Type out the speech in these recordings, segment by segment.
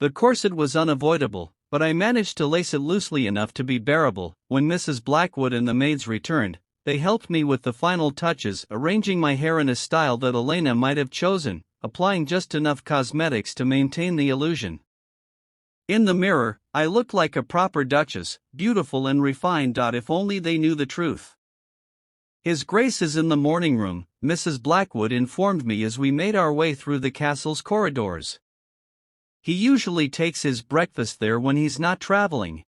The corset was unavoidable, but I managed to lace it loosely enough to be bearable. When Mrs. Blackwood and the maids returned, they helped me with the final touches, arranging my hair in a style that Elena might have chosen, applying just enough cosmetics to maintain the illusion. In the mirror, I looked like a proper duchess, beautiful and refined. If only they knew the truth. His Grace is in the morning room, Mrs. Blackwood informed me as we made our way through the castle's corridors. He usually takes his breakfast there when he's not traveling.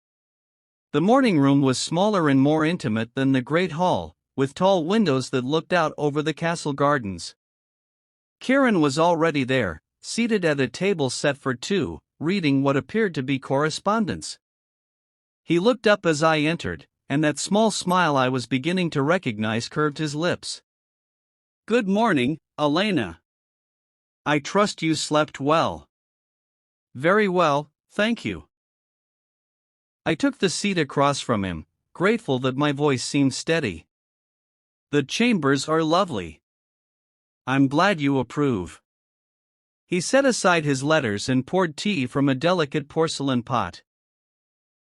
The morning room was smaller and more intimate than the great hall, with tall windows that looked out over the castle gardens. Kieran was already there, seated at a table set for two, reading what appeared to be correspondence. He looked up as I entered, and that small smile I was beginning to recognize curved his lips. "Good morning, Elena. I trust you slept well." "Very well, thank you." I took the seat across from him, grateful that my voice seemed steady. "The chambers are lovely. I'm glad you approve." He set aside his letters and poured tea from a delicate porcelain pot.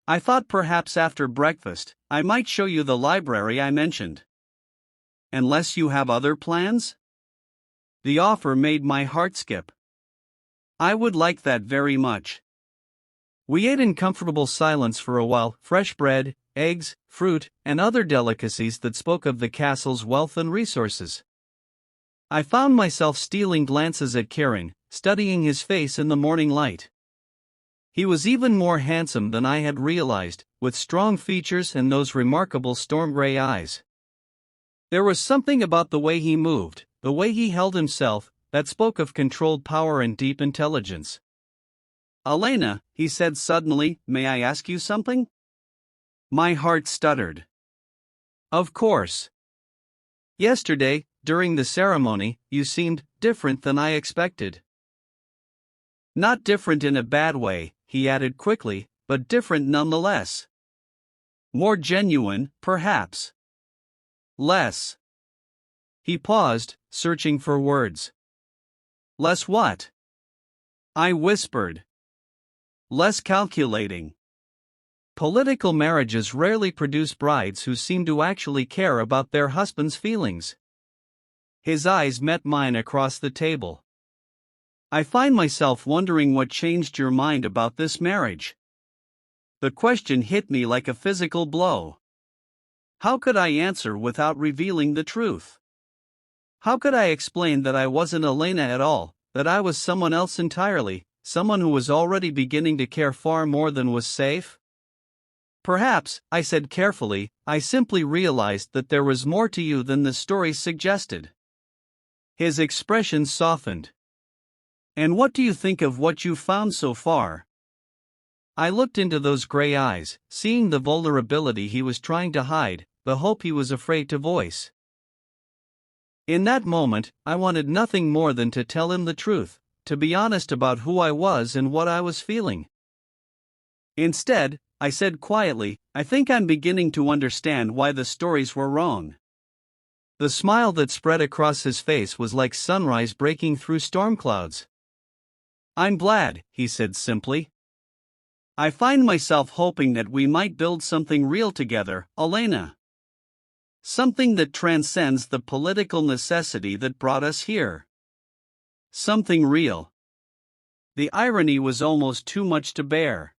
"I thought perhaps after breakfast, I might show you the library I mentioned. Unless you have other plans?" The offer made my heart skip. "I would like that very much." We ate in comfortable silence for a while, fresh bread, eggs, fruit, and other delicacies that spoke of the castle's wealth and resources. I found myself stealing glances at Kieran, studying his face in the morning light. He was even more handsome than I had realized, with strong features and those remarkable storm-gray eyes. There was something about the way he moved, the way he held himself, that spoke of controlled power and deep intelligence. "Elena," he said suddenly, "may I ask you something?" My heart stuttered. "Of course. Yesterday, during the ceremony, you seemed different than I expected." "Not different in a bad way," he added quickly, "but different nonetheless. More genuine, perhaps. Less." He paused, searching for words. "Less what?" I whispered. "Less calculating. Political marriages rarely produce brides who seem to actually care about their husband's feelings." His eyes met mine across the table. "I find myself wondering what changed your mind about this marriage." The question hit me like a physical blow. How could I answer without revealing the truth? How could I explain that I wasn't Elena at all, that I was someone else entirely, someone who was already beginning to care far more than was safe? "Perhaps," I said carefully, "I simply realized that there was more to you than the story suggested." His expression softened. "And what do you think of what you've found so far?" I looked into those gray eyes, seeing the vulnerability he was trying to hide, the hope he was afraid to voice. In that moment, I wanted nothing more than to tell him the truth, to be honest about who I was and what I was feeling. Instead, I said quietly, "I think I'm beginning to understand why the stories were wrong." The smile that spread across his face was like sunrise breaking through storm clouds. "I'm glad," he said simply. "I find myself hoping that we might build something real together, Elena. Something that transcends the political necessity that brought us here. Something real." The irony was almost too much to bear.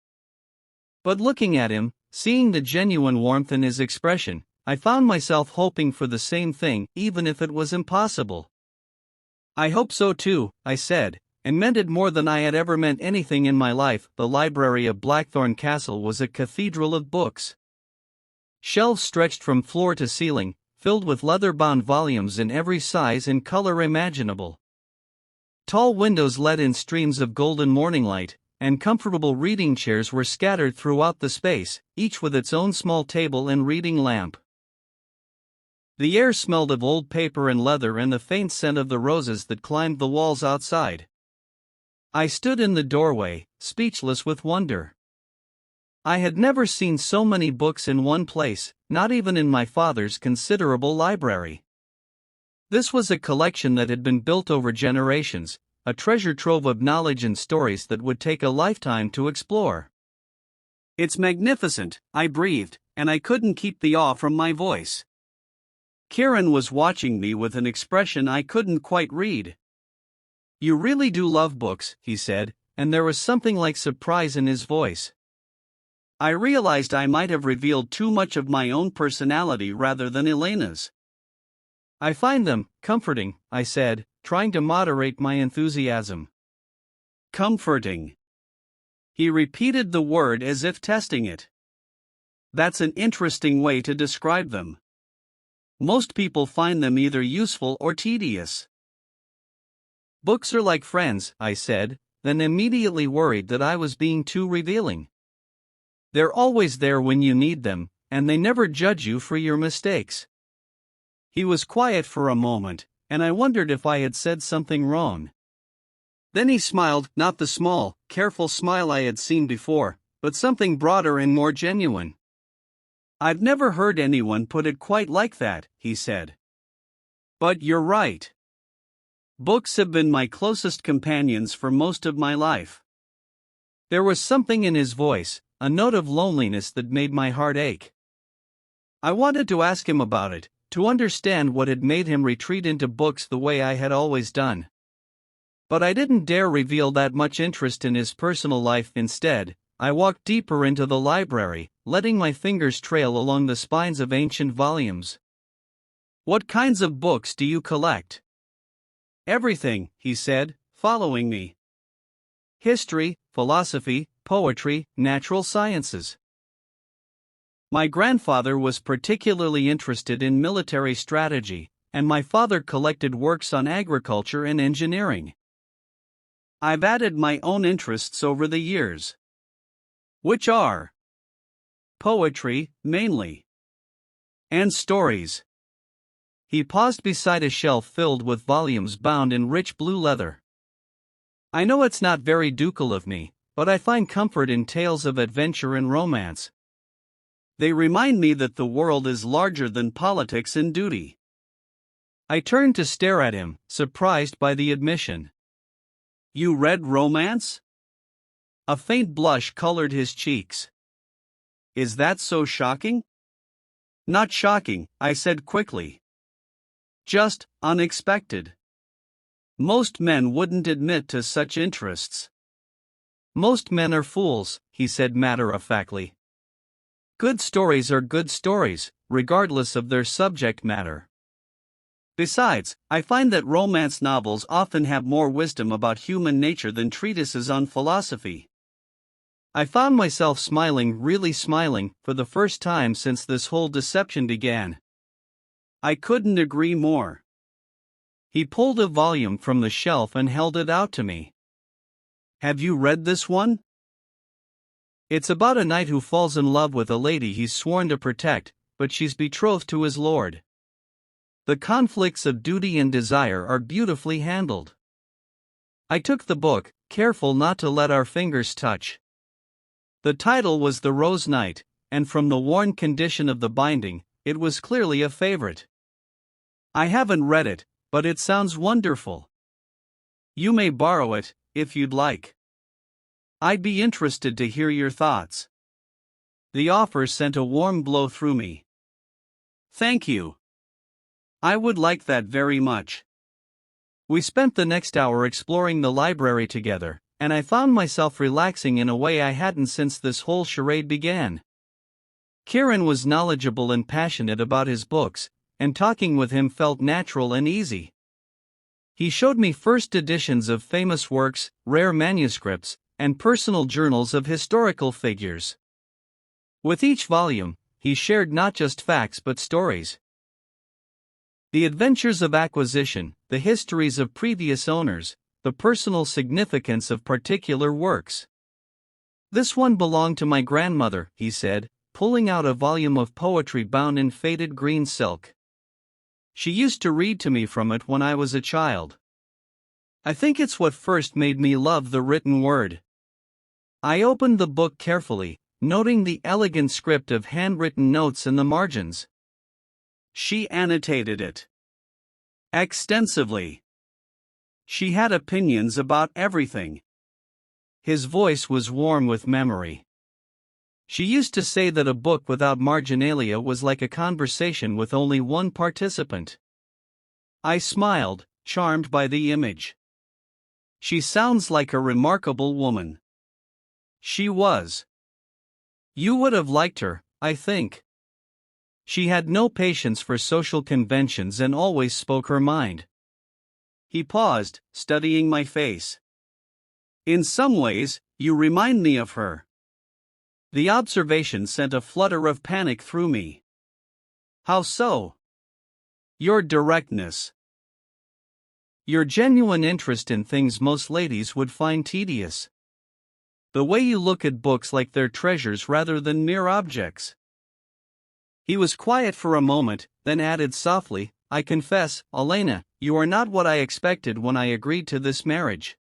But looking at him, seeing the genuine warmth in his expression, I found myself hoping for the same thing, even if it was impossible. "I hope so too," I said, and meant it more than I had ever meant anything in my life. The library of Blackthorn Castle was a cathedral of books. Shelves stretched from floor to ceiling, filled with leather-bound volumes in every size and color imaginable. Tall windows let in streams of golden morning light, and comfortable reading chairs were scattered throughout the space, each with its own small table and reading lamp. The air smelled of old paper and leather and the faint scent of the roses that climbed the walls outside. I stood in the doorway, speechless with wonder. I had never seen so many books in one place, not even in my father's considerable library. This was a collection that had been built over generations, a treasure trove of knowledge and stories that would take a lifetime to explore. It's magnificent, I breathed, and I couldn't keep the awe from my voice. Kieran was watching me with an expression I couldn't quite read. You really do love books, he said, and there was something like surprise in his voice. I realized I might have revealed too much of my own personality rather than Elena's. I find them comforting, I said, trying to moderate my enthusiasm. Comforting. He repeated the word as if testing it. That's an interesting way to describe them. Most people find them either useful or tedious. Books are like friends, I said, then immediately worried that I was being too revealing. They're always there when you need them, and they never judge you for your mistakes. He was quiet for a moment, and I wondered if I had said something wrong. Then he smiled, not the small, careful smile I had seen before, but something broader and more genuine. I've never heard anyone put it quite like that, he said. But you're right. Books have been my closest companions for most of my life. There was something in his voice, a note of loneliness that made my heart ache. I wanted to ask him about it, to understand what had made him retreat into books the way I had always done. But I didn't dare reveal that much interest in his personal life. Instead, I walked deeper into the library, letting my fingers trail along the spines of ancient volumes. What kinds of books do you collect? Everything, he said, following me. History, philosophy, poetry, natural sciences. My grandfather was particularly interested in military strategy, and my father collected works on agriculture and engineering. I've added my own interests over the years. Which are poetry, mainly, and stories. He paused beside a shelf filled with volumes bound in rich blue leather. I know it's not very ducal of me, but I find comfort in tales of adventure and romance. They remind me that the world is larger than politics and duty. I turned to stare at him, surprised by the admission. You read romance? A faint blush colored his cheeks. Is that so shocking? Not shocking, I said quickly. Just unexpected. Most men wouldn't admit to such interests. Most men are fools, he said matter-of-factly. Good stories are good stories, regardless of their subject matter. Besides, I find that romance novels often have more wisdom about human nature than treatises on philosophy. I found myself smiling, really smiling, for the first time since this whole deception began. I couldn't agree more. He pulled a volume from the shelf and held it out to me. Have you read this one? It's about a knight who falls in love with a lady he's sworn to protect, but she's betrothed to his lord. The conflicts of duty and desire are beautifully handled. I took the book, careful not to let our fingers touch. The title was The Rose Knight, and from the worn condition of the binding, it was clearly a favorite. I haven't read it, but it sounds wonderful. You may borrow it, if you'd like. I'd be interested to hear your thoughts. The offer sent a warm glow through me. Thank you. I would like that very much. We spent the next hour exploring the library together, and I found myself relaxing in a way I hadn't since this whole charade began. Kieran was knowledgeable and passionate about his books, and talking with him felt natural and easy. He showed me first editions of famous works, rare manuscripts, and personal journals of historical figures. With each volume, he shared not just facts but stories. The adventures of acquisition, the histories of previous owners, the personal significance of particular works. This one belonged to my grandmother, he said, pulling out a volume of poetry bound in faded green silk. She used to read to me from it when I was a child. I think it's what first made me love the written word. I opened the book carefully, noting the elegant script of handwritten notes in the margins. She annotated it extensively. She had opinions about everything. His voice was warm with memory. She used to say that a book without marginalia was like a conversation with only one participant. I smiled, charmed by the image. She sounds like a remarkable woman. She was. You would have liked her, I think. She had no patience for social conventions and always spoke her mind. He paused, studying my face. In some ways, you remind me of her. The observation sent a flutter of panic through me. How so? Your directness. Your genuine interest in things most ladies would find tedious. The way you look at books like they're treasures rather than mere objects. He was quiet for a moment, then added softly, I confess, Elena, you are not what I expected when I agreed to this marriage.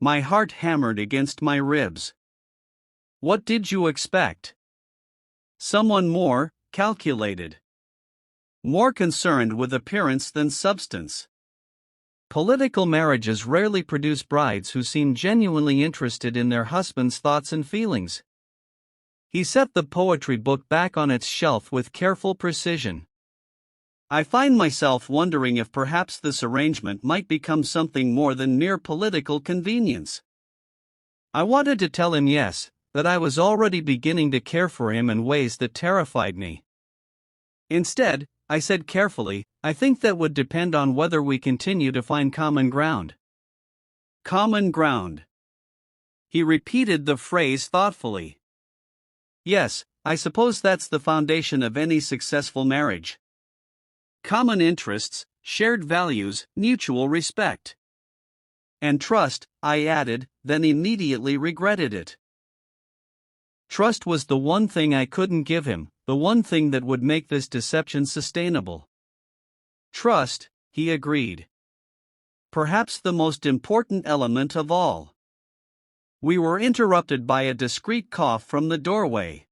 My heart hammered against my ribs. What did you expect? Someone more calculated. More concerned with appearance than substance. Political marriages rarely produce brides who seem genuinely interested in their husband's thoughts and feelings. He set the poetry book back on its shelf with careful precision. I find myself wondering if perhaps this arrangement might become something more than mere political convenience. I wanted to tell him yes, that I was already beginning to care for him in ways that terrified me. Instead, I said carefully, I think that would depend on whether we continue to find common ground. Common ground. He repeated the phrase thoughtfully. Yes, I suppose that's the foundation of any successful marriage. Common interests, shared values, mutual respect. And trust, I added, then immediately regretted it. Trust was the one thing I couldn't give him, the one thing that would make this deception sustainable. Trust, he agreed. Perhaps the most important element of all. We were interrupted by a discreet cough from the doorway.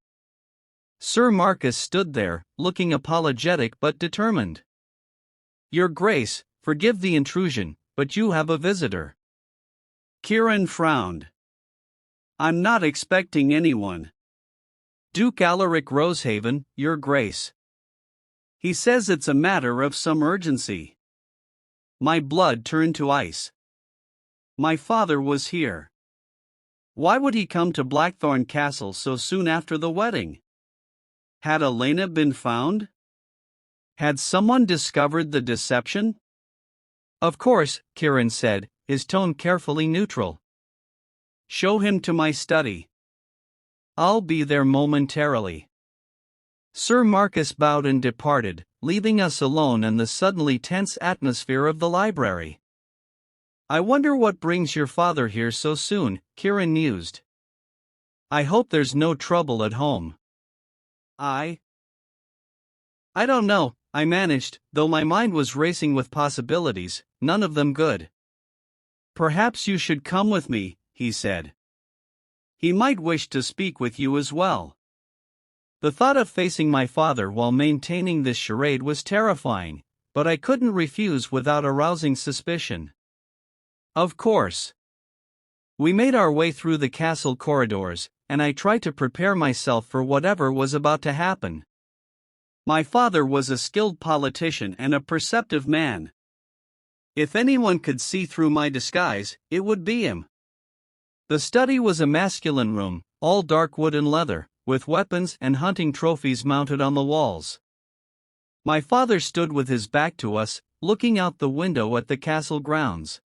Sir Marcus stood there, looking apologetic but determined. Your Grace, forgive the intrusion, but you have a visitor. Kieran frowned. I'm not expecting anyone. Duke Alaric Rosehaven, Your Grace. He says it's a matter of some urgency. My blood turned to ice. My father was here. Why would he come to Blackthorn Castle so soon after the wedding? Had Elena been found? Had someone discovered the deception? Of course, Kieran said, his tone carefully neutral. Show him to my study. I'll be there momentarily. Sir Marcus bowed and departed, leaving us alone in the suddenly tense atmosphere of the library. I wonder what brings your father here so soon, Kieran mused. I hope there's no trouble at home. I don't know, I managed, though my mind was racing with possibilities, none of them good. Perhaps you should come with me, he said. He might wish to speak with you as well. The thought of facing my father while maintaining this charade was terrifying, but I couldn't refuse without arousing suspicion. Of course. We made our way through the castle corridors, and I tried to prepare myself for whatever was about to happen. My father was a skilled politician and a perceptive man. If anyone could see through my disguise, it would be him. The study was a masculine room, all dark wood and leather, with weapons and hunting trophies mounted on the walls. My father stood with his back to us, looking out the window at the castle grounds.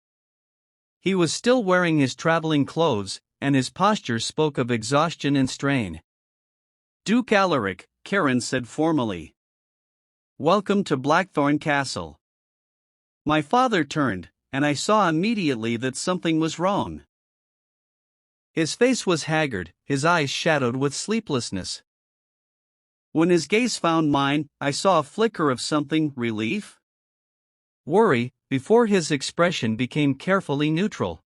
He was still wearing his traveling clothes, and his posture spoke of exhaustion and strain. Duke Alaric, Kieran said formally. Welcome to Blackthorn Castle. My father turned, and I saw immediately that something was wrong. His face was haggard, his eyes shadowed with sleeplessness. When his gaze found mine, I saw a flicker of something, relief? Worry, before his expression became carefully neutral.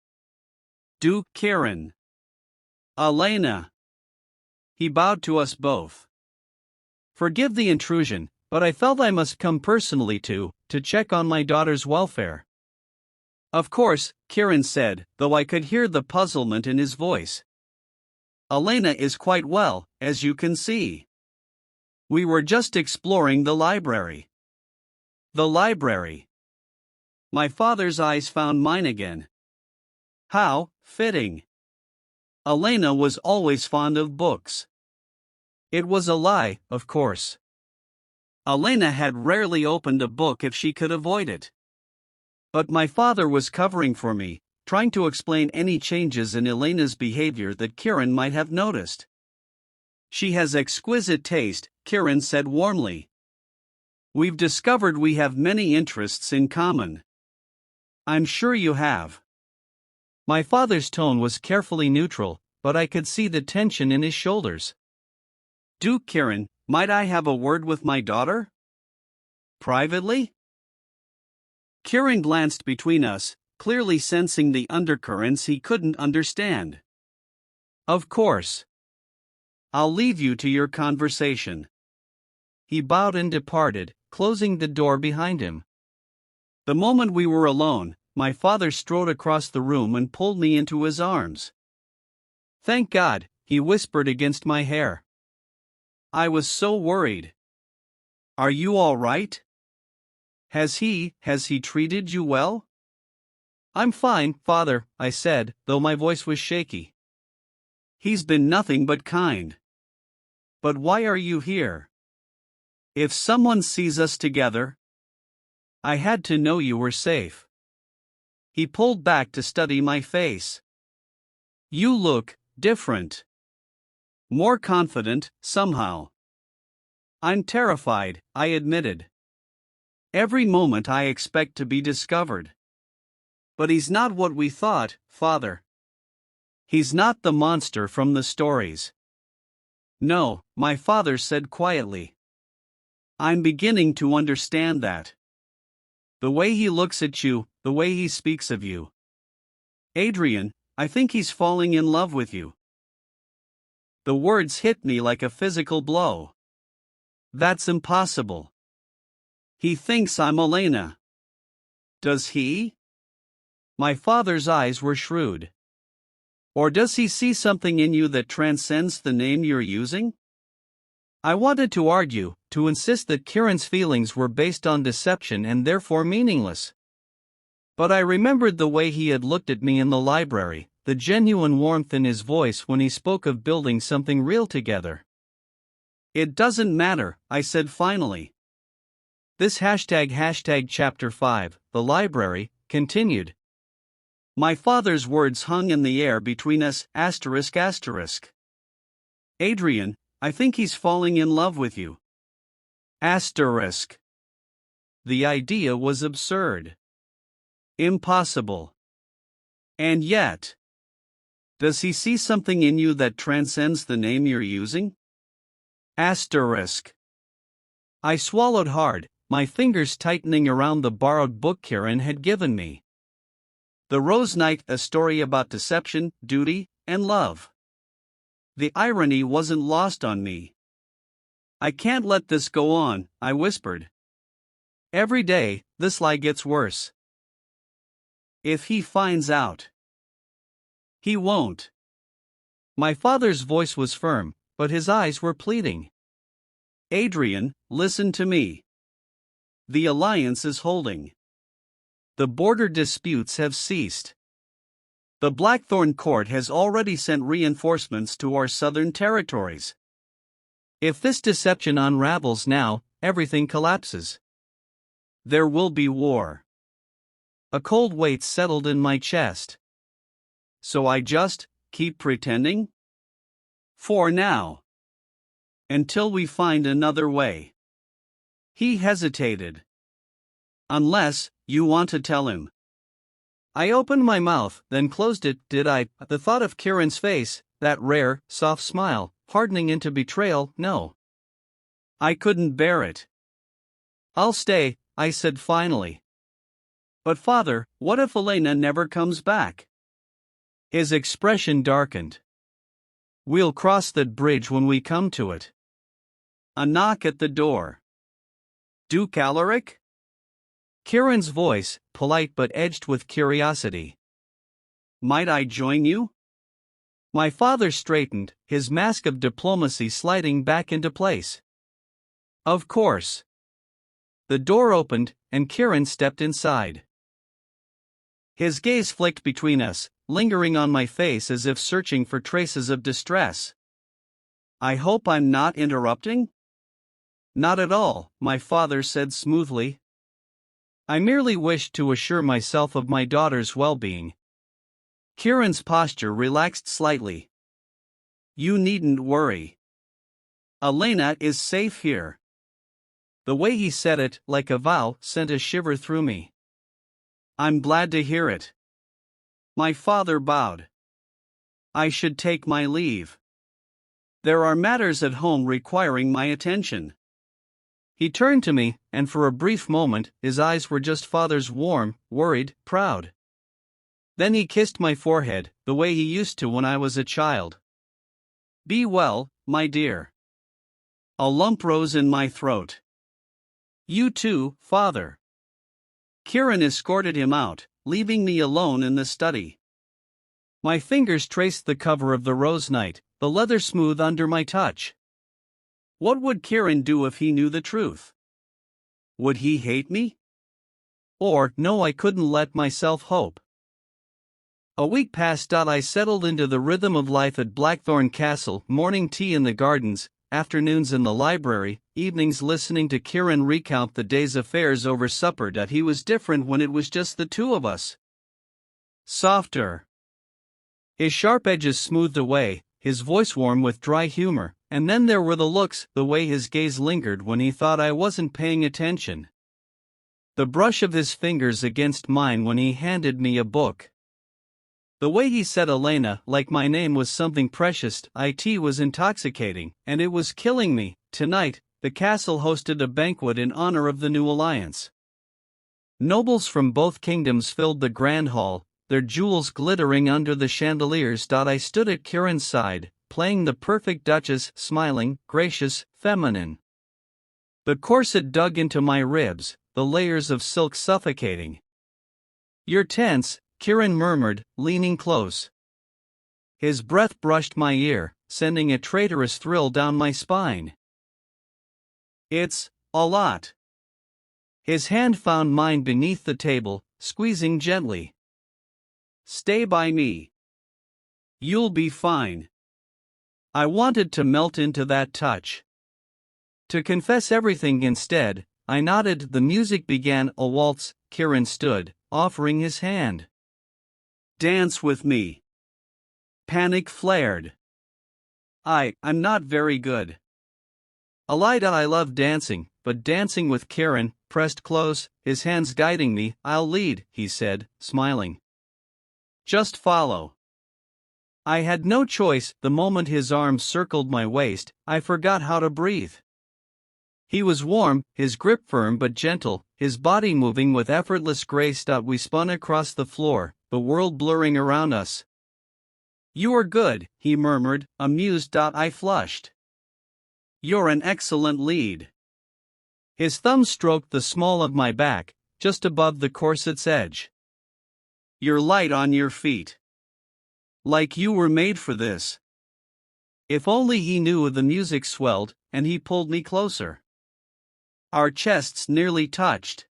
Duke Kieran. Elena. He bowed to us both. Forgive the intrusion, but I felt I must come personally to check on my daughter's welfare. Of course, Kieran said, though I could hear the puzzlement in his voice. Elena is quite well, as you can see. We were just exploring the library. The library. My father's eyes found mine again. How fitting. Elena was always fond of books. It was a lie, of course. Elena had rarely opened a book if she could avoid it. But my father was covering for me, trying to explain any changes in Elena's behavior that Kieran might have noticed. She has exquisite taste, Kieran said warmly. We've discovered we have many interests in common. I'm sure you have. My father's tone was carefully neutral, but I could see the tension in his shoulders. Duke Kieran, might I have a word with my daughter? Privately? Kieran glanced between us, clearly sensing the undercurrents he couldn't understand. Of course. I'll leave you to your conversation. He bowed and departed, closing the door behind him. The moment we were alone, my father strode across the room and pulled me into his arms. Thank God, he whispered against my hair. I was so worried. Are you all right? Has he treated you well? I'm fine, Father, I said, though my voice was shaky. He's been nothing but kind. But why are you here? If someone sees us together, I had to know you were safe. He pulled back to study my face. You look different. More confident, somehow. I'm terrified, I admitted. Every moment I expect to be discovered. But he's not what we thought, Father. He's not the monster from the stories. No, my father said quietly. I'm beginning to understand that. The way he looks at you, the way he speaks of you. Adrian, I think he's falling in love with you. The words hit me like a physical blow. That's impossible. He thinks I'm Elena. Does he? My father's eyes were shrewd. Or does he see something in you that transcends the name you're using? I wanted to argue, to insist that Kieran's feelings were based on deception and therefore meaningless. But I remembered the way he had looked at me in the library, the genuine warmth in his voice when he spoke of building something real together. It doesn't matter, I said finally. This hashtag chapter 5, the library, continued. My father's words hung in the air between us, ***. Adrian, I think he's falling in love with you. ***. The idea was absurd. Impossible. And yet. Does he see something in you that transcends the name you're using? ***. I swallowed hard, my fingers tightening around the borrowed book Kieran had given me. The Rose Knight, a story about deception, duty, and love. The irony wasn't lost on me. I can't let this go on, I whispered. Every day, this lie gets worse. If he finds out. He won't. My father's voice was firm, but his eyes were pleading. Adrian, listen to me. The alliance is holding. The border disputes have ceased. The Blackthorn Court has already sent reinforcements to our southern territories. If this deception unravels now, everything collapses. There will be war. A cold weight settled in my chest. So I just keep pretending? For now. Until we find another way. He hesitated. Unless you want to tell him. I opened my mouth, then closed it. Did I? The thought of Kieran's face, that rare, soft smile, hardening into betrayal, no. I couldn't bear it. I'll stay, I said finally. But Father, what if Elena never comes back? His expression darkened. We'll cross that bridge when we come to it. A knock at the door. Duke Alaric? Kieran's voice, polite but edged with curiosity. Might I join you? My father straightened, his mask of diplomacy sliding back into place. Of course. The door opened, and Kieran stepped inside. His gaze flicked between us, lingering on my face as if searching for traces of distress. I hope I'm not interrupting? Not at all, my father said smoothly. I merely wished to assure myself of my daughter's well-being. Kieran's posture relaxed slightly. You needn't worry. Elena is safe here. The way he said it, like a vow, sent a shiver through me. I'm glad to hear it. My father bowed. I should take my leave. There are matters at home requiring my attention. He turned to me, and for a brief moment, his eyes were just father's, warm, worried, proud. Then he kissed my forehead, the way he used to when I was a child. Be well, my dear. A lump rose in my throat. You too, father. Kieran escorted him out, leaving me alone in the study. My fingers traced the cover of the Rose Knight, the leather smooth under my touch. What would Kieran do if he knew the truth? Would he hate me? Or, no, I couldn't let myself hope. A week passed. I settled into the rhythm of life at Blackthorn Castle, morning tea in the gardens, afternoons in the library, evenings listening to Kieran recount the day's affairs over supper. He was different when it was just the two of us. Softer. His sharp edges smoothed away, his voice warm with dry humor, and then there were the looks, the way his gaze lingered when he thought I wasn't paying attention. The brush of his fingers against mine when he handed me a book. The way he said Elena, like my name was something precious. It was intoxicating, and it was killing me. Tonight, the castle hosted a banquet in honor of the new alliance. Nobles from both kingdoms filled the grand hall, their jewels glittering under the chandeliers. I stood at Kieran's side, playing the perfect duchess, smiling, gracious, feminine. The corset dug into my ribs, the layers of silk suffocating. You're tense, Kieran murmured, leaning close. His breath brushed my ear, sending a traitorous thrill down my spine. It's a lot. His hand found mine beneath the table, squeezing gently. Stay by me. You'll be fine. I wanted to melt into that touch. To confess everything instead, I nodded. The music began. A waltz. Kieran stood, offering his hand. Dance with me. Panic flared. I'm not very good. I lied. I love dancing, but dancing with Kieran, pressed close, his hands guiding me. I'll lead, he said, smiling. Just follow. I had no choice. The moment his arms circled my waist, I forgot how to breathe. He was warm, his grip firm but gentle, his body moving with effortless grace. We spun across the floor, the world blurring around us. You are good, he murmured, amused. I flushed. You're an excellent lead. His thumb stroked the small of my back, just above the corset's edge. You're light on your feet. Like you were made for this. If only he knew. The music swelled, and he pulled me closer. Our chests nearly touched.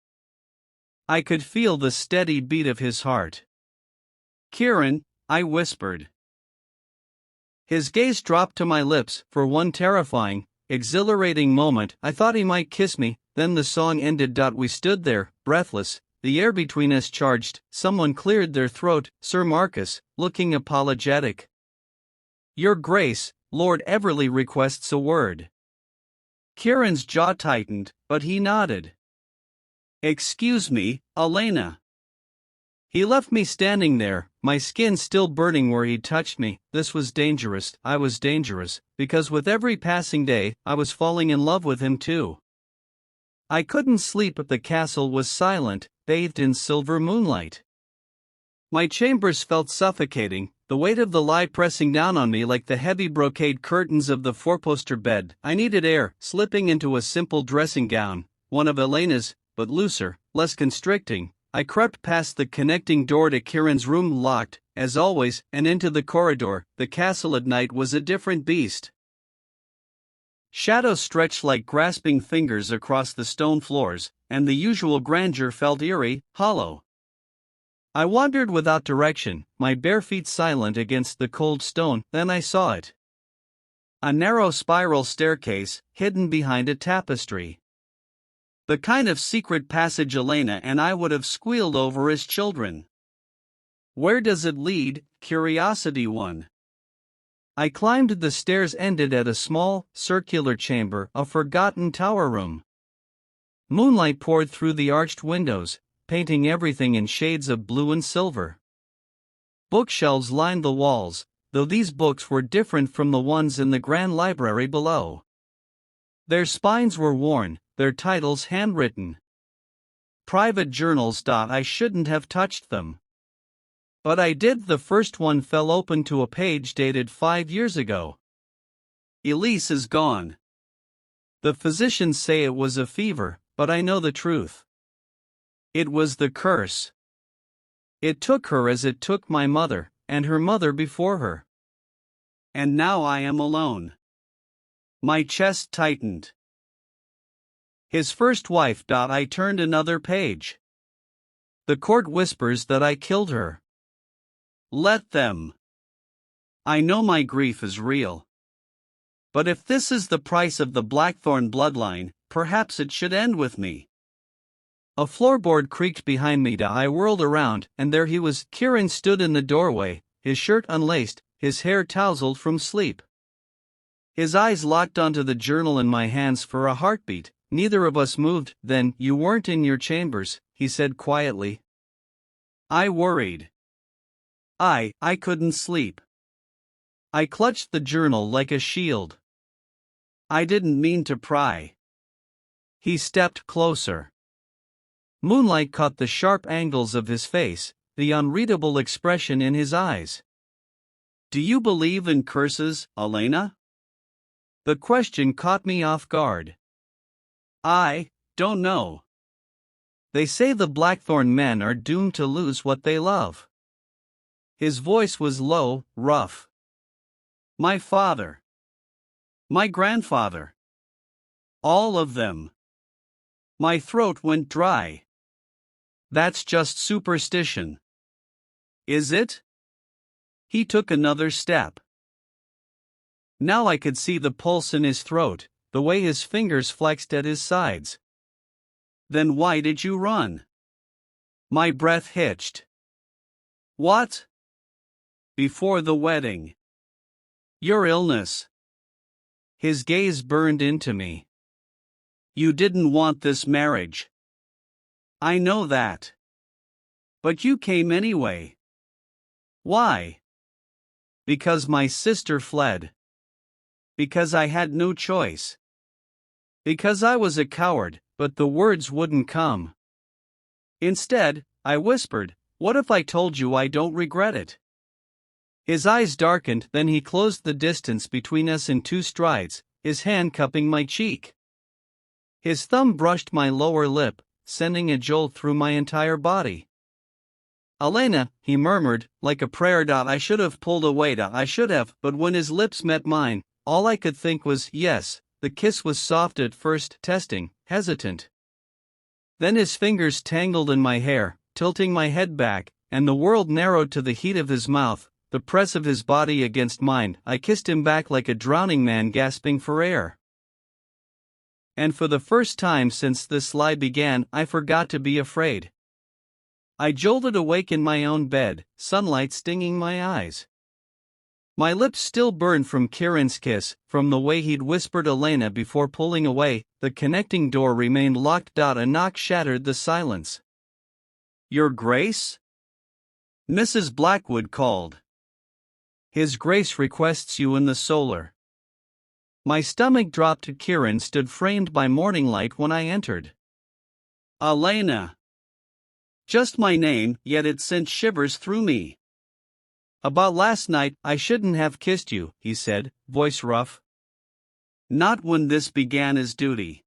I could feel the steady beat of his heart. Kieran, I whispered. His gaze dropped to my lips. For one terrifying, exhilarating moment, I thought he might kiss me. Then the song ended. We stood there, breathless, the air between us charged. Someone cleared their throat. Sir Marcus, looking apologetic. Your Grace, Lord Everley requests a word. Kieran's jaw tightened, but he nodded. Excuse me, Elena. He left me standing there, my skin still burning where he'd touched me. This was dangerous. I was dangerous, because with every passing day, I was falling in love with him too. I couldn't sleep. The castle was silent, bathed in silver moonlight. My chambers felt suffocating, the weight of the lie pressing down on me like the heavy brocade curtains of the four-poster bed. I needed air. Slipping into a simple dressing gown, one of Elena's, but looser, less constricting, I crept past the connecting door to Kieran's room, locked, as always, and into the corridor. The castle at night was a different beast. Shadows stretched like grasping fingers across the stone floors, and the usual grandeur felt eerie, hollow. I wandered without direction, my bare feet silent against the cold stone. Then I saw it. A narrow spiral staircase, hidden behind a tapestry. The kind of secret passage Elena and I would have squealed over as children. Where does it lead? Curiosity 1. I climbed. The stairs ended at a small, circular chamber, a forgotten tower room. Moonlight poured through the arched windows, painting everything in shades of blue and silver. Bookshelves lined the walls, though these books were different from the ones in the grand library below. Their spines were worn, their titles handwritten. Private journals. I shouldn't have touched them. But I did. The first one fell open to a page dated 5 years ago. Elise is gone. The physicians say it was a fever, but I know the truth. It was the curse. It took her as it took my mother, and her mother before her. And now I am alone. My chest tightened. His first wife. I turned another page. The court whispers that I killed her. Let them. I know my grief is real. But if this is the price of the Blackthorn bloodline, perhaps it should end with me. A floorboard creaked behind me. I whirled around, and there he was. Kieran stood in the doorway, his shirt unlaced, his hair tousled from sleep. His eyes locked onto the journal in my hands for a heartbeat. Neither of us moved. Then, you weren't in your chambers, he said quietly. I worried. I couldn't sleep. I clutched the journal like a shield. I didn't mean to pry. He stepped closer. Moonlight caught the sharp angles of his face, the unreadable expression in his eyes. Do you believe in curses, Elena? The question caught me off guard. I don't know. They say the Blackthorn men are doomed to lose what they love. His voice was low, rough. My father. My grandfather. All of them. My throat went dry. That's just superstition. Is it? He took another step. Now I could see the pulse in his throat, the way his fingers flexed at his sides. Then why did you run? My breath hitched. What? Before the wedding. Your illness. His gaze burned into me. You didn't want this marriage. I know that. But you came anyway. Why? Because my sister fled. Because I had no choice. Because I was a coward, but the words wouldn't come. Instead, I whispered, what if I told you I don't regret it? His eyes darkened, then he closed the distance between us in 2 strides, his hand cupping my cheek. His thumb brushed my lower lip, sending a jolt through my entire body. Elena, he murmured, like a prayer. I should have pulled away. I should have, but when his lips met mine, all I could think was yes. The kiss was soft at first, testing, hesitant. Then his fingers tangled in my hair, tilting my head back, and the world narrowed to the heat of his mouth, the press of his body against mine. I kissed him back like a drowning man gasping for air. And for the first time since this lie began, I forgot to be afraid. I jolted awake in my own bed, sunlight stinging my eyes. My lips still burned from Kieran's kiss, from the way he'd whispered Elena before pulling away. The connecting door remained locked. A knock shattered the silence. Your Grace? Mrs. Blackwood called. His Grace requests you in the solar. My stomach dropped. Kieran stood framed by morning light when I entered. Elena. Just my name, yet it sent shivers through me. About last night, I shouldn't have kissed you, he said, voice rough. Not when this began as duty.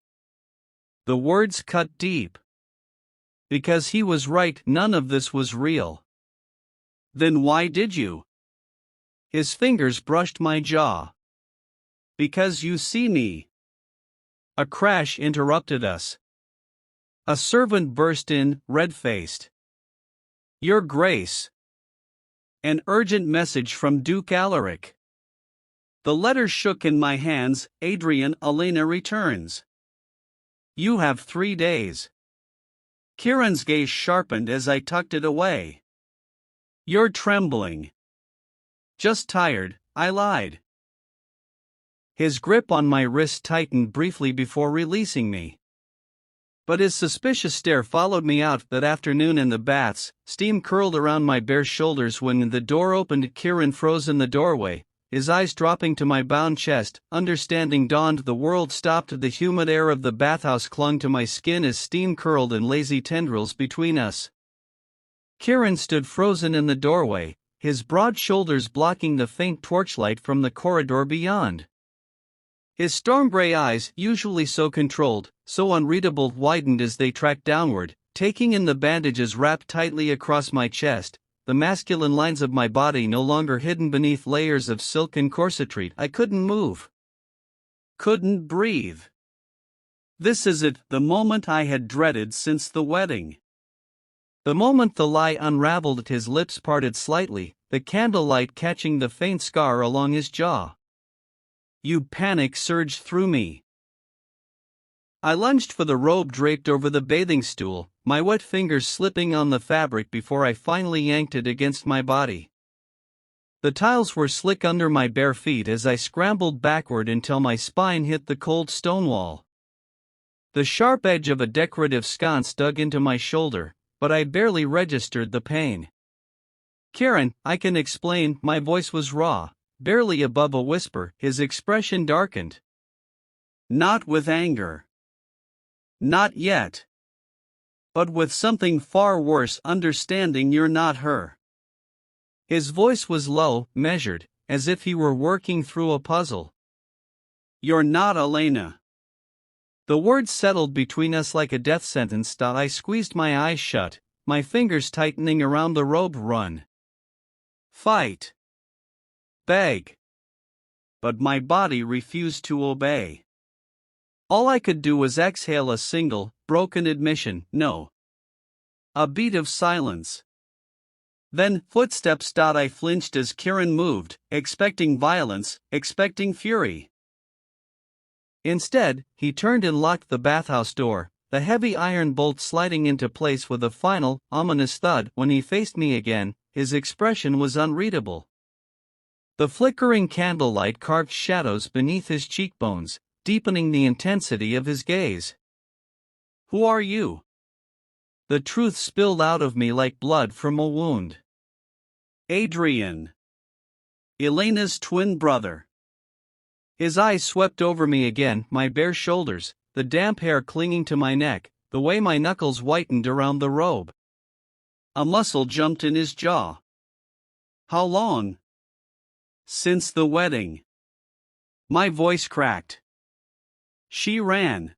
The words cut deep. Because he was right, none of this was real. Then why did you? His fingers brushed my jaw. Because you see me. A crash interrupted us. A servant burst in, red-faced. Your Grace. An urgent message from Duke Alaric. The letter shook in my hands. Adrian, Elena returns. You have 3 days. Kieran's gaze sharpened as I tucked it away. You're trembling. Just tired, I lied. His grip on my wrist tightened briefly before releasing me. But his suspicious stare followed me out that afternoon in the baths. Steam curled around my bare shoulders when the door opened. Kieran froze in the doorway, his eyes dropping to my bound chest. Understanding dawned. The world stopped. The humid air of the bathhouse clung to my skin as steam curled in lazy tendrils between us. Kieran stood frozen in the doorway, his broad shoulders blocking the faint torchlight from the corridor beyond. His storm gray eyes, usually so controlled, so unreadable, widened as they tracked downward, taking in the bandages wrapped tightly across my chest, the masculine lines of my body no longer hidden beneath layers of silk and corsetry. I couldn't move. Couldn't breathe. This is it, the moment I had dreaded since the wedding. The moment the lie unraveled, his lips parted slightly, the candlelight catching the faint scar along his jaw. Panic surged through me. I lunged for the robe draped over the bathing stool, my wet fingers slipping on the fabric before I finally yanked it against my body. The tiles were slick under my bare feet as I scrambled backward until my spine hit the cold stone wall. The sharp edge of a decorative sconce dug into my shoulder, but I barely registered the pain. Kieran, I can explain. My voice was raw, barely above a whisper. His expression darkened. Not with anger. Not yet. But with something far worse. Understanding you're not her. His voice was low, measured, as if he were working through a puzzle. You're not Elena. The words settled between us like a death sentence. I squeezed my eyes shut, my fingers tightening around the robe. Run. Fight. Beg. But my body refused to obey. All I could do was exhale a single, broken admission, no. A beat of silence. Then, footsteps. I flinched as Kieran moved, expecting violence, expecting fury. Instead, he turned and locked the bathhouse door, the heavy iron bolt sliding into place with a final, ominous thud. When he faced me again, his expression was unreadable. The flickering candlelight carved shadows beneath his cheekbones, deepening the intensity of his gaze. Who are you? The truth spilled out of me like blood from a wound. Adrian. Elena's twin brother. His eyes swept over me again, my bare shoulders, the damp hair clinging to my neck, the way my knuckles whitened around the robe. A muscle jumped in his jaw. How long? Since the wedding. My voice cracked. She ran.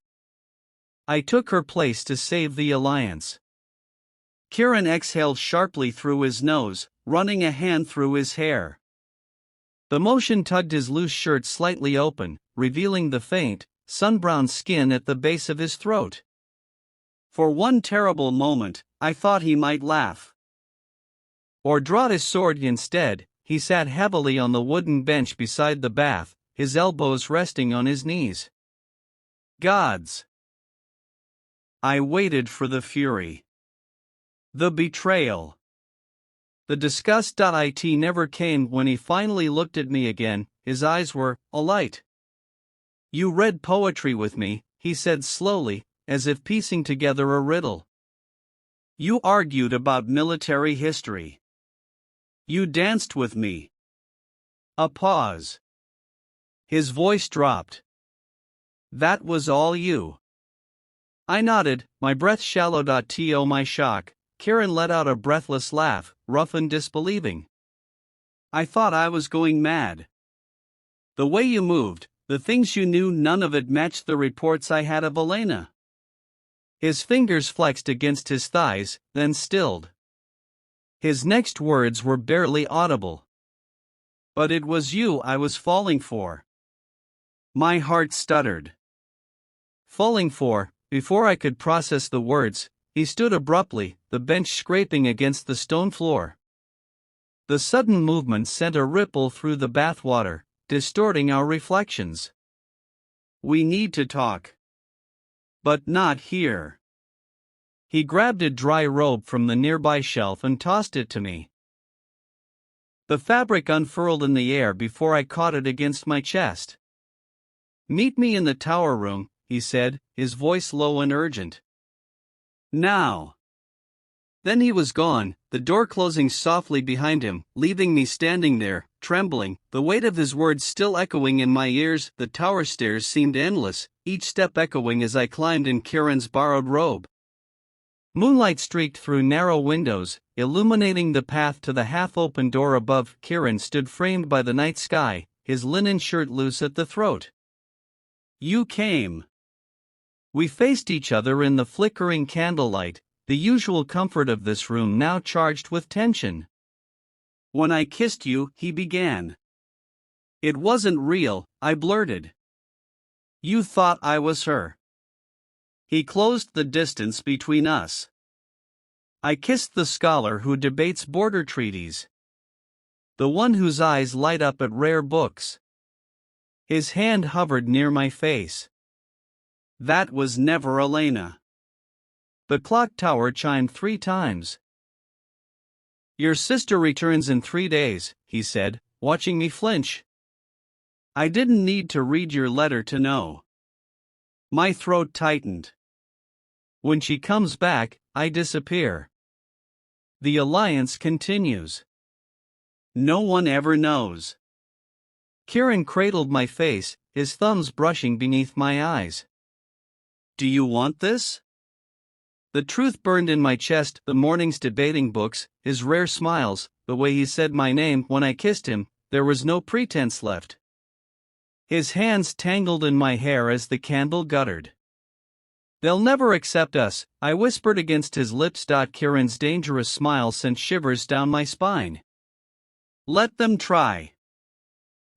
I took her place to save the alliance. Kieran exhaled sharply through his nose, running a hand through his hair. The motion tugged his loose shirt slightly open, revealing the faint, sun-browned skin at the base of his throat. For one terrible moment, I thought he might laugh. Or draw his sword instead. He sat heavily on the wooden bench beside the bath, his elbows resting on his knees. Gods! I waited for the fury. The betrayal. The disgust. It never came. When he finally looked at me again, his eyes were alight. You read poetry with me, he said slowly, as if piecing together a riddle. You argued about military history. You danced with me. A pause. His voice dropped. That was all you. I nodded, my breath shallow. To my shock, Kieran let out a breathless laugh, rough and disbelieving. I thought I was going mad. The way you moved, the things you knew, none of it matched the reports I had of Elena. His fingers flexed against his thighs, then stilled. His next words were barely audible. "But it was you I was falling for." My heart stuttered. Falling for. Before I could process the words, he stood abruptly, the bench scraping against the stone floor. The sudden movement sent a ripple through the bathwater, distorting our reflections. "We need to talk." "But not here." He grabbed a dry robe from the nearby shelf and tossed it to me. The fabric unfurled in the air before I caught it against my chest. "Meet me in the tower room," he said, his voice low and urgent. "Now." Then he was gone, the door closing softly behind him, leaving me standing there, trembling, the weight of his words still echoing in my ears. The tower stairs seemed endless, each step echoing as I climbed in Kieran's borrowed robe. Moonlight streaked through narrow windows, illuminating the path to the half-open door above. Kieran stood framed by the night sky, his linen shirt loose at the throat. "You came." We faced each other in the flickering candlelight, the usual comfort of this room now charged with tension. "When I kissed you," he began. "It wasn't real," I blurted. "You thought I was her." He closed the distance between us. "I kissed the scholar who debates border treaties. The one whose eyes light up at rare books." His hand hovered near my face. "That was never Elena." The clock tower chimed 3 times. "Your sister returns in 3 days," he said, watching me flinch. "I didn't need to read your letter to know." My throat tightened. "When she comes back, I disappear. The alliance continues." "No one ever knows." Kieran cradled my face, his thumbs brushing beneath my eyes. "Do you want this?" The truth burned in my chest, the morning's debating books, his rare smiles, the way he said my name when I kissed him. There was no pretense left. His hands tangled in my hair as the candle guttered. "They'll never accept us," I whispered against his lips. Kieran's dangerous smile sent shivers down my spine. "Let them try."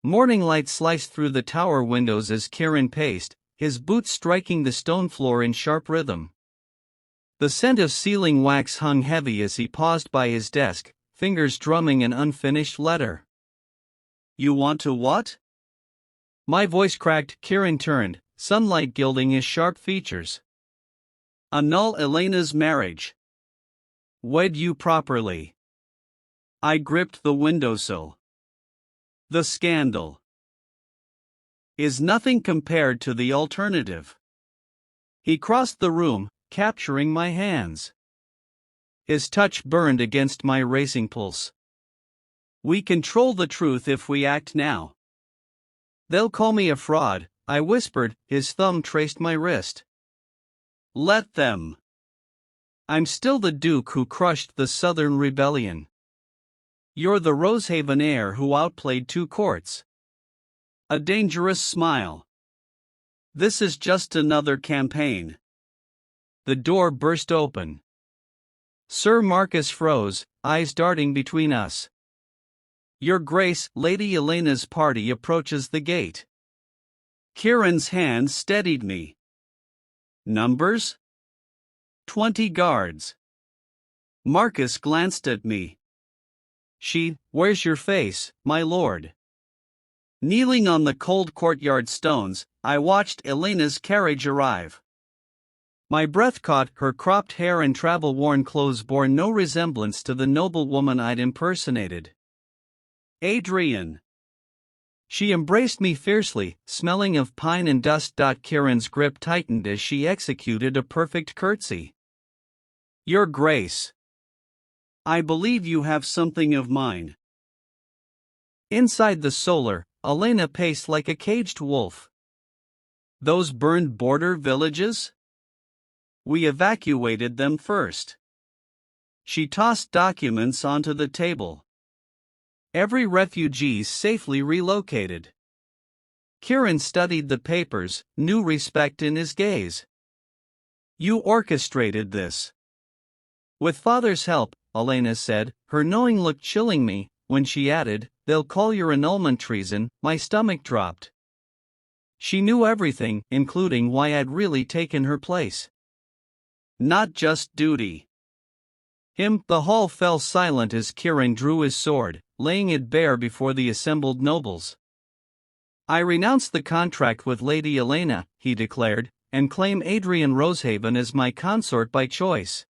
Morning light sliced through the tower windows as Kieran paced, his boots striking the stone floor in sharp rhythm. The scent of sealing wax hung heavy as he paused by his desk, fingers drumming an unfinished letter. "You want to what?" My voice cracked. Kieran turned, sunlight gilding his sharp features. "Annul Elena's marriage. Wed you properly." I gripped the windowsill. "The scandal is nothing compared to the alternative." He crossed the room, capturing my hands. His touch burned against my racing pulse. "We control the truth if we act now." "They'll call me a fraud," I whispered, his thumb traced my wrist. "Let them. I'm still the Duke who crushed the Southern Rebellion. You're the Rosehaven heir who outplayed 2 courts." A dangerous smile. "This is just another campaign." The door burst open. Sir Marcus froze, eyes darting between us. "Your Grace, Lady Elena's party approaches the gate." Kieran's hand steadied me. "Numbers?" 20 guards." Marcus glanced at me. Where's your face, my lord?" Kneeling on the cold courtyard stones, I watched Elena's carriage arrive. My breath caught. Her cropped hair and travel-worn clothes bore no resemblance to the noblewoman I'd impersonated. "Adrian." She embraced me fiercely, smelling of pine and dust. Kieran's grip tightened as she executed a perfect curtsy. "Your Grace. I believe you have something of mine." Inside the solar, Elena paced like a caged wolf. "Those burned border villages? We evacuated them first." She tossed documents onto the table. "Every refugee safely relocated." Kieran studied the papers, new respect in his gaze. You orchestrated this. With father's help, Elena said, her knowing look chilling me. When she added, they'll call your annulment treason, my stomach dropped. She knew everything, including why I'd really taken her place. Not just duty. The hall fell silent as Kirin drew his sword, laying it bare before the assembled nobles. I renounce the contract with Lady Elena, he declared, and claim Adrian Rosehaven as my consort by choice.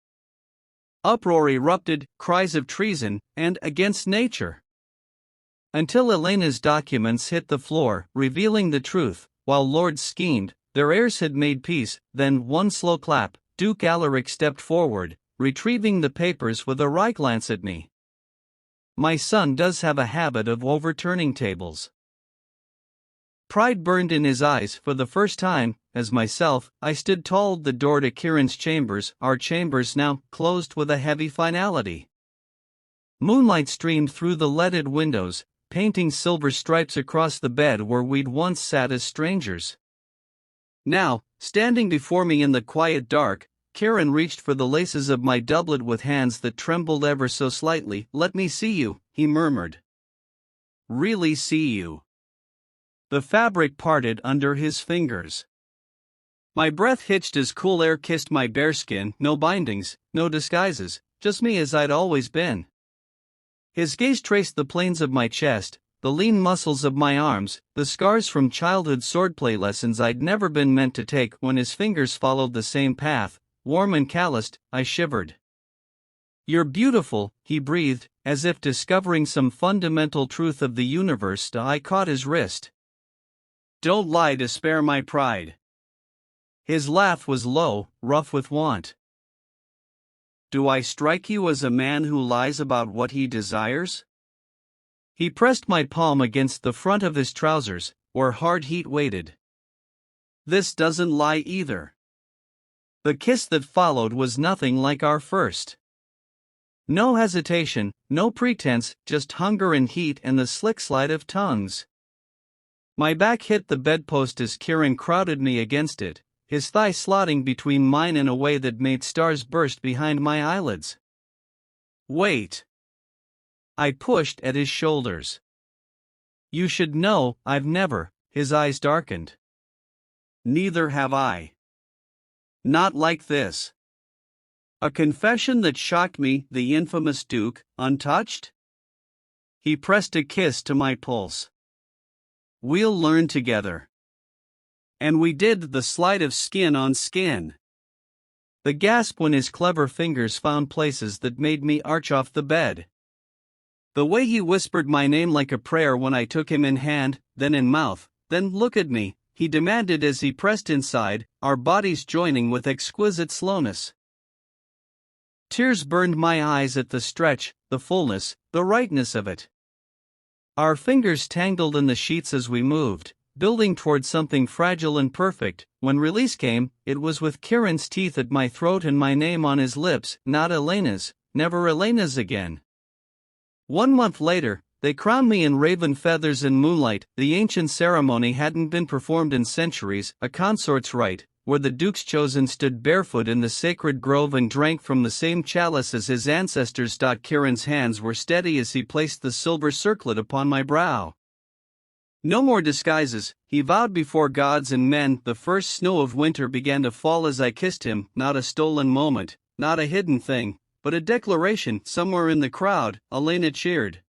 Uproar erupted, cries of treason, and against nature. Until Elena's documents hit the floor, revealing the truth, while lords schemed, their heirs had made peace. Then, one slow clap, Duke Alaric stepped forward, retrieving the papers with a wry glance at me. My son does have a habit of overturning tables. Pride burned in his eyes. For the first time, as myself, I stood tall at the door to Kirin's chambers, our chambers now closed with a heavy finality. Moonlight streamed through the leaded windows, painting silver stripes across the bed where we'd once sat as strangers. Now, standing before me in the quiet dark, Kirin reached for the laces of my doublet with hands that trembled ever so slightly. Let me see you, he murmured. Really see you. The fabric parted under his fingers. My breath hitched as cool air kissed my bare skin. No bindings, no disguises, just me as I'd always been. His gaze traced the planes of my chest, the lean muscles of my arms, the scars from childhood swordplay lessons I'd never been meant to take. When his fingers followed the same path, warm and calloused, I shivered. You're beautiful, he breathed, as if discovering some fundamental truth of the universe. I caught his wrist. Don't lie to spare my pride. His laugh was low, rough with want. Do I strike you as a man who lies about what he desires? He pressed my palm against the front of his trousers, where hard heat waited. This doesn't lie either. The kiss that followed was nothing like our first. No hesitation, no pretense, just hunger and heat and the slick slide of tongues. My back hit the bedpost as Kirin crowded me against it, his thigh slotting between mine in a way that made stars burst behind my eyelids. Wait. I pushed at his shoulders. You should know, I've never. His eyes darkened. Neither have I. Not like this. A confession that shocked me, the infamous Duke, untouched? He pressed a kiss to my pulse. We'll learn together. And we did, the slide of skin on skin. The gasp when his clever fingers found places that made me arch off the bed. The way he whispered my name like a prayer when I took him in hand, then in mouth, then look at me, he demanded as he pressed inside, our bodies joining with exquisite slowness. Tears burned my eyes at the stretch, the fullness, the rightness of it. Our fingers tangled in the sheets as we moved, building toward something fragile and perfect. When release came, it was with Kirin's teeth at my throat and my name on his lips, not Elena's, never Elena's again. 1 month later, they crowned me in raven feathers and moonlight. The ancient ceremony hadn't been performed in centuries, a consort's rite, where the Duke's chosen stood barefoot in the sacred grove and drank from the same chalice as his ancestors. Kirin's hands were steady as he placed the silver circlet upon my brow. No more disguises, he vowed before gods and men. The first snow of winter began to fall as I kissed him, not a stolen moment, not a hidden thing, but a declaration. Somewhere in the crowd, Elena cheered.